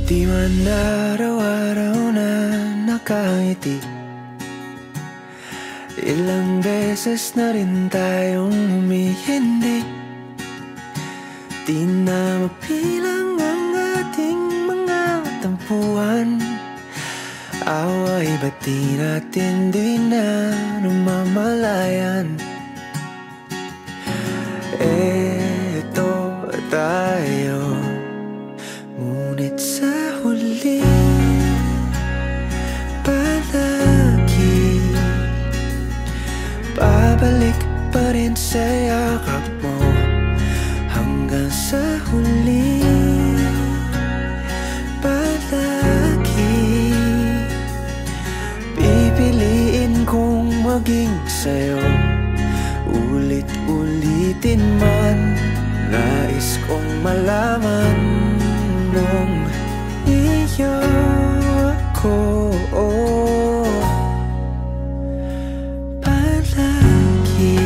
Di man araw-araw na nakangiti. Ilang beses na rin tayong humihindi. Di na mapilang ang ating mga tampuhan. Away ba't di natin di na namamalayan? Eto tayo, ngunit sa huli palagi babalik pa rin sa yakap mo. Hanggang sa huli palagi pipiliin kong maging sa'yo. Ulit-ulitin man, nais kong malaman mong iyo ako palagi.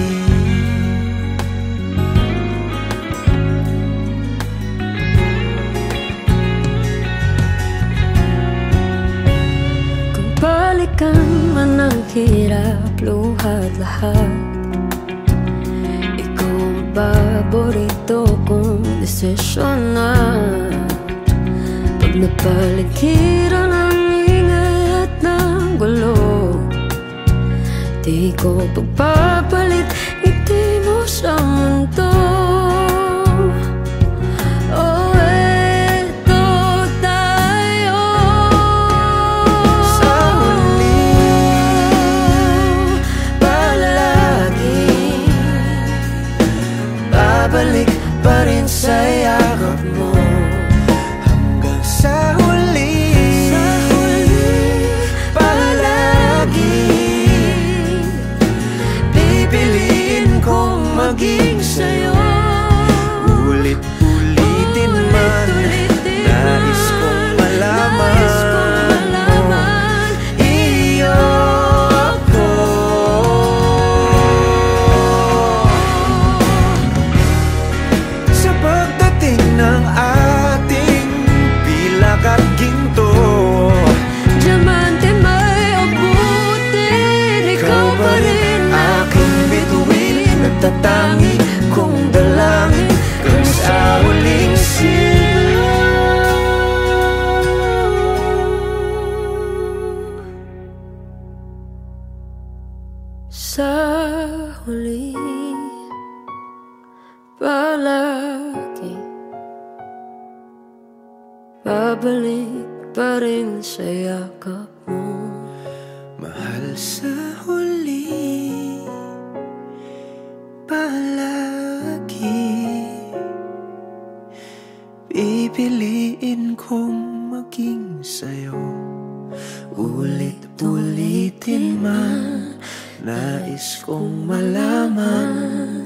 Kung balikan man ang hirap, luhat lahat, paborito kong desisyon na. Pag napaligiran ang ingay at ng gulo, di ko pagpapalit ngiti mo sa mundo. Oh, eto tayo sa huli palagi babalik pa rin sa yakap mo. Hanggang sa huli palagi pipiliin kong maging sa'yo. Ulit-ulitin man, nais kong malaman iyo ako. Sa pagdating ng ating pilak at ginto, diamante may abutin, ikaw pa rin aking bituin. Nagtatangi kong dalangin kung sa huling sa huli palagi babalik pa rin sa yakap mo. mahal. Sa huli palagi pipiliin kong maging sa'yo. Ulit-ulitin man, nais kong malaman